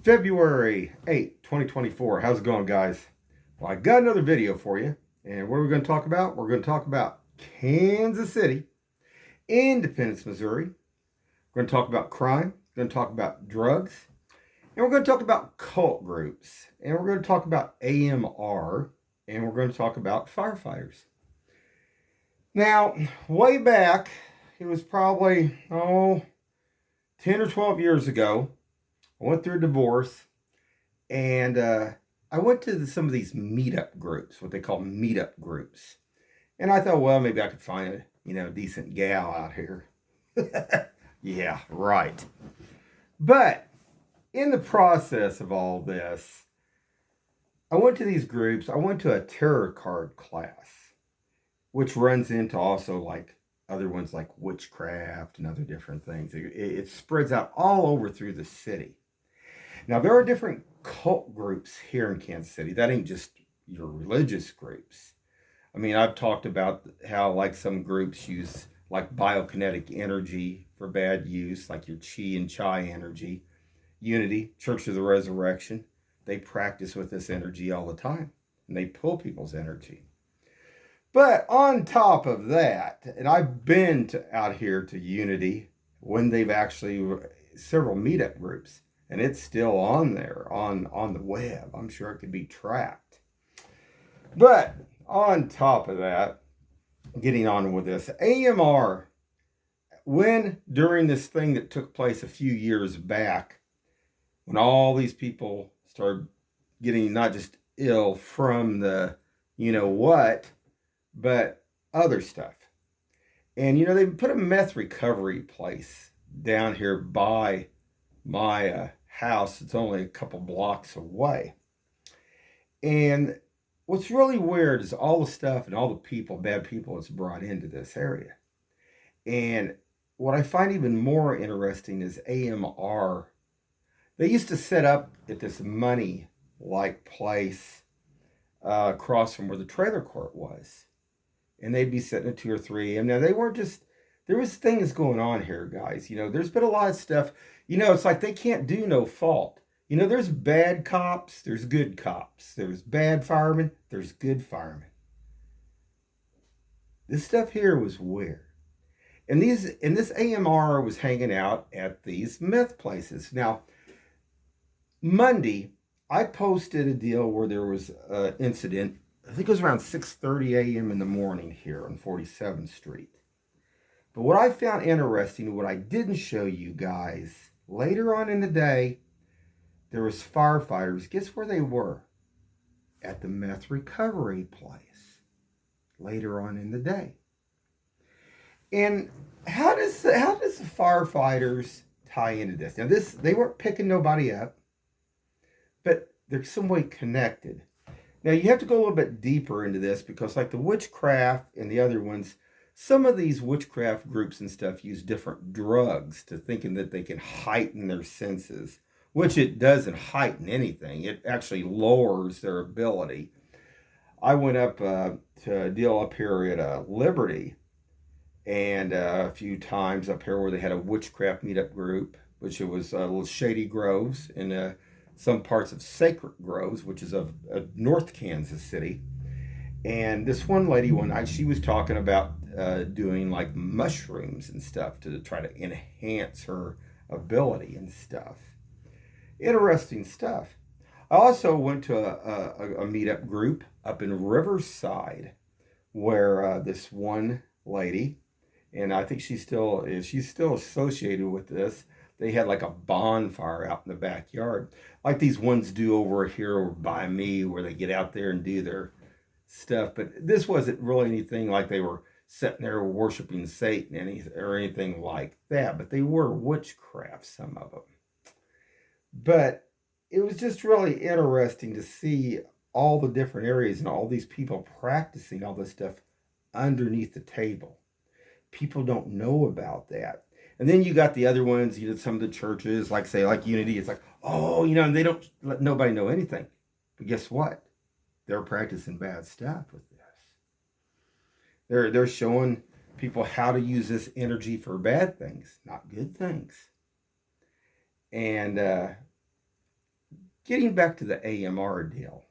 February 8th, 2024. How's it going, guys? Well, I got another video for you. And what are we going to talk about? We're going to talk about Kansas City, Independence, Missouri. We're going to talk about crime. We're going to talk about drugs. And we're going to talk about cult groups. And we're going to talk about AMR. And we're going to talk about firefighters. Now, way back, it was probably, 10 or 12 years ago. I went through a divorce, and I went to some of these meetup groups, what they call meetup groups. And I thought, well, maybe I could find a decent gal out here. Yeah, right. But in the process of all this, I went to these groups. I went to a tarot card class, which runs into also like other ones like witchcraft and other different things. It spreads out all over through the city. Now, there are different cult groups here in Kansas City. That ain't just your religious groups. I mean, I've talked about how like some groups use like biokinetic energy for bad use, like your chi and chai energy. Unity, Church of the Resurrection, they practice with this energy all the time. And they pull people's energy. But on top of that, and I've been out here to Unity when they've actually several meetup groups. And it's still on there, on the web. I'm sure it could be tracked. But on top of that, getting on with this, AMR, during this thing that took place a few years back, when all these people started getting not just ill from the what, but other stuff. And they put a meth recovery place down here by my house. It's only a couple blocks away. And what's really weird is all the stuff and all the people, bad people, that's brought into this area. And what I find even more interesting is AMR. They used to set up at this money-like place across from where the trailer court was. And they'd be sitting at 2 or 3 a.m. Now, they weren't just... There was things going on here, guys. There's been a lot of stuff. It's like they can't do no fault. There's bad cops. There's good cops. There's bad firemen. There's good firemen. This stuff here was weird. And this AMR was hanging out at these meth places. Now, Monday, I posted a deal where there was an incident. I think it was around 6:30 a.m. in the morning here on 47th Street. But what I found interesting, what I didn't show you guys, later on in the day, there was firefighters. Guess where they were? At the meth recovery place. Later on in the day. And how does the firefighters tie into this? Now, they weren't picking nobody up, but they're some way connected. Now, you have to go a little bit deeper into this because like the witchcraft and the other ones, some of these witchcraft groups and stuff use different drugs to thinking that they can heighten their senses, which it doesn't heighten anything. It actually lowers their ability. I went up to a deal up here at Liberty and a few times up here where they had a witchcraft meetup group, which it was little Shady Groves and some parts of Sacred Groves, which is of North Kansas City. And this one lady one night, she was talking about doing like mushrooms and stuff to try to enhance her ability and stuff. Interesting stuff. I also went to a meetup group up in Riverside where this one lady, and I think she's still associated with this. They had like a bonfire out in the backyard, like these ones do over here by me, where they get out there and do their stuff. But this wasn't really anything like they were sitting there worshiping Satan or anything like that. But they were witchcraft, some of them. But it was just really interesting to see all the different areas and all these people practicing all this stuff underneath the table. People don't know about that. And then you got the other ones, some of the churches, like say, like Unity, it's like, and they don't let nobody know anything. But guess what? They're practicing bad stuff with this. They're showing people how to use this energy for bad things, not good things. And getting back to the AMR deal.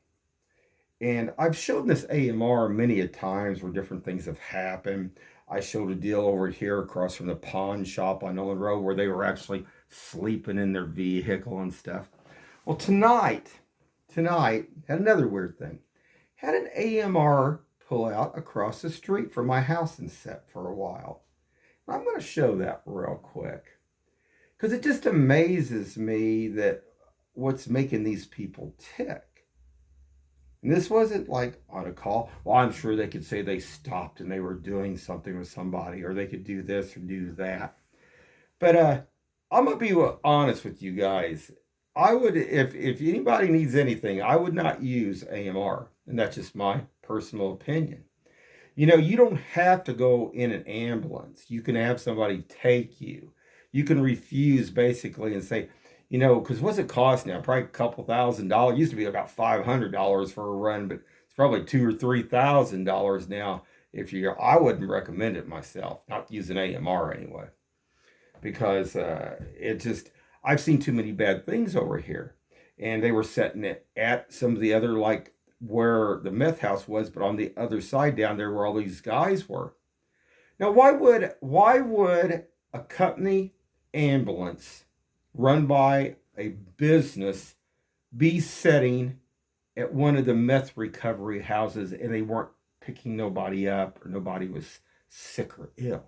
And I've shown this AMR many a times where different things have happened. I showed a deal over here across from the pawn shop on Owen Road where they were actually sleeping in their vehicle and stuff. Well, tonight, had another weird thing. Had an AMR pull out across the street from my house and set for a while. I'm going to show that real quick because it just amazes me that what's making these people tick. And this wasn't like on a call. Well, I'm sure they could say they stopped and they were doing something with somebody, or they could do this or do that. But I'm gonna be honest with you guys. I would, if anybody needs anything, I would not use AMR, and that's just my personal opinion. You know, you don't have to go in an ambulance. You can have somebody take you. You can refuse basically and say, you know, because what's it cost now? Probably a couple $1,000. It used to be about $500 for a run, but it's probably $2,000 or $3,000 now. If you, I wouldn't recommend it myself. Not using AMR anyway, because it just, I've seen too many bad things over here, and they were setting it at some of the other, like where the meth house was, but on the other side down there where all these guys were. Now, why would a company ambulance run by a business be setting at one of the meth recovery houses and they weren't picking nobody up or nobody was sick or ill?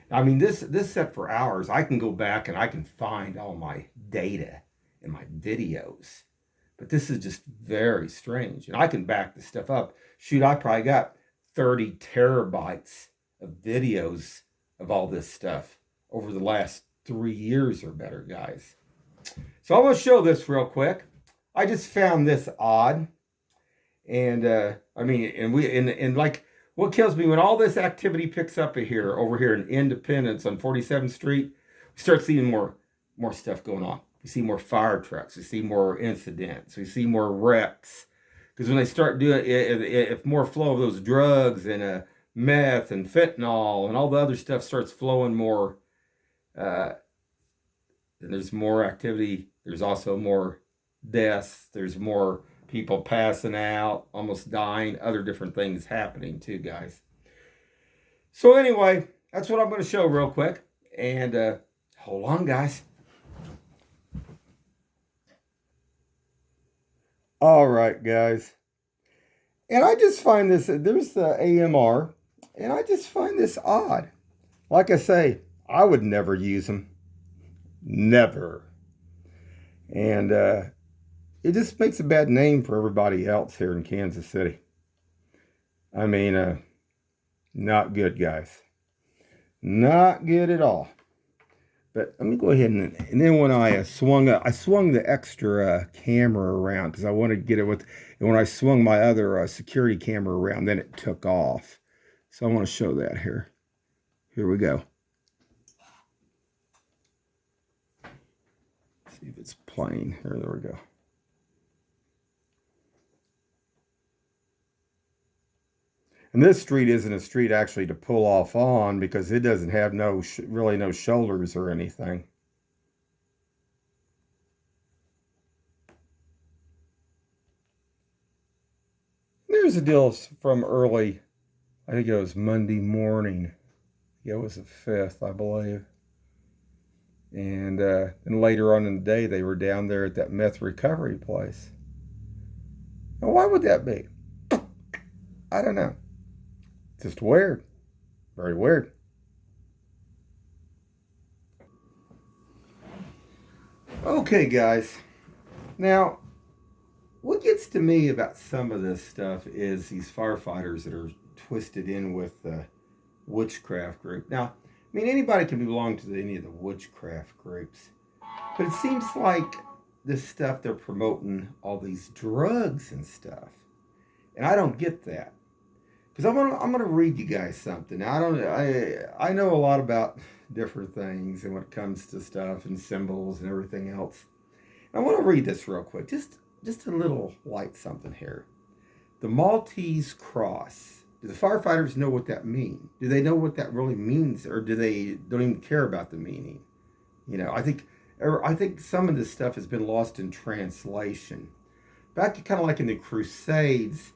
I mean, this set for hours. I can go back and I can find all my data and my videos, but this is just very strange. And I can back this stuff up. Shoot, I probably got 30 terabytes of videos of all this stuff over the last 3 years or better, guys. So I'm going to show this real quick. I just found this odd. And I mean, and like, what kills me when all this activity picks up over here in Independence on 47th Street, we start seeing more stuff going on. We see more fire trucks. We see more incidents. We see more wrecks. Because when they start doing, if more flow of those drugs and meth and fentanyl and all the other stuff starts flowing more, then there's more activity. There's also more deaths. There's more people passing out, almost dying, other different things happening too, guys. So anyway, that's what I'm going to show real quick. And hold on, guys. All right, guys. And I just find this, there's the AMR, and I just find this odd. Like I say, I would never use them. Never. And it just makes a bad name for everybody else here in Kansas City. I mean, not good, guys. Not good at all. But let me go ahead and then when I swung the extra camera around because I wanted to get it with, and when I swung my other security camera around, then it took off. So I want to show that here. Here we go. See if it's playing. There we go. And this street isn't a street actually to pull off on because it doesn't have really no shoulders or anything. There's a deal from early, I think it was Monday morning. Yeah, it was the 5th, I believe. And then later on in the day, they were down there at that meth recovery place. Now, why would that be? I don't know. Just weird. Very weird. Okay, guys. Now, what gets to me about some of this stuff is these firefighters that are twisted in with the witchcraft group. Now, I mean, anybody can belong to any of the witchcraft groups. But it seems like this stuff, they're promoting all these drugs and stuff. And I don't get that. Because I'm gonna read you guys something. I know a lot about different things and when it comes to stuff and symbols and everything else. I want to read this real quick. Just a little light something here. The Maltese Cross. Do the firefighters know what that means? Do they know what that really means, or do they don't even care about the meaning? You know, I think I think some of this stuff has been lost in translation. Back to kind of like in the Crusades,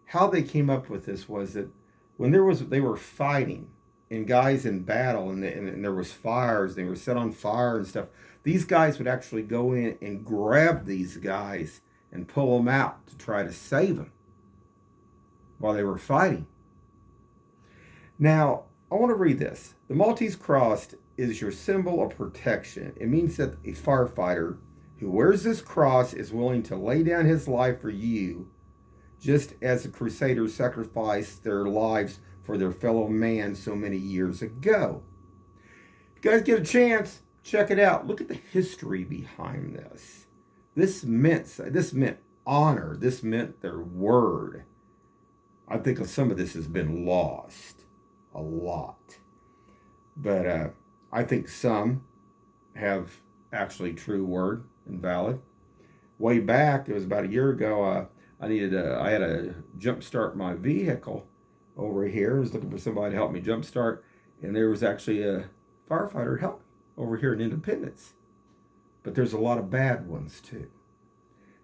how they came up with this was that when they were fighting and guys in battle and there was fires, they were set on fire and stuff. These guys would actually go in and grab these guys and pull them out to try to save them while they were fighting. Now, I want to read this. The Maltese cross is your symbol of protection. It means that a firefighter who wears this cross is willing to lay down his life for you, just as the Crusaders sacrificed their lives for their fellow man so many years ago. If you guys get a chance, check it out. Look at the history behind this. This meant honor. This meant their word. I think some of this has been lost a lot. But I think some have actually true word and valid. Way back, it was about a year ago, I had to jump start my vehicle over here. I was looking for somebody to help me jump start, and there was actually a firefighter help me over here in Independence. But there's a lot of bad ones too.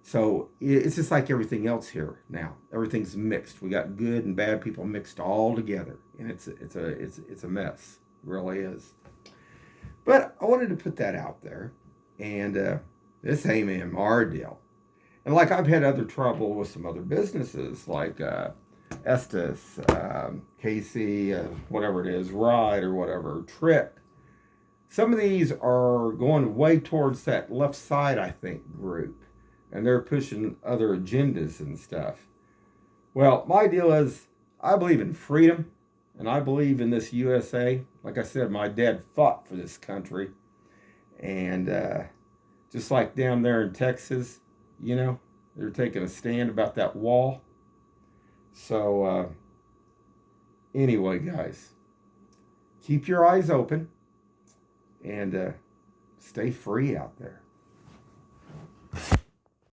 So it's just like everything else here now. Everything's mixed. We got good and bad people mixed all together, and it's a mess. It really is. But I wanted to put that out there, and this AMR deal. And like I've had other trouble with some other businesses like Estes, Casey, whatever it is, Ride or whatever, Trip. Some of these are going way towards that left side, I think, group. And they're pushing other agendas and stuff. Well, my deal is I believe in freedom, and I believe in this USA. Like I said, my dad fought for this country. And just like down there in Texas, you know, they're taking a stand about that wall. So anyway, guys, keep your eyes open and stay free out there.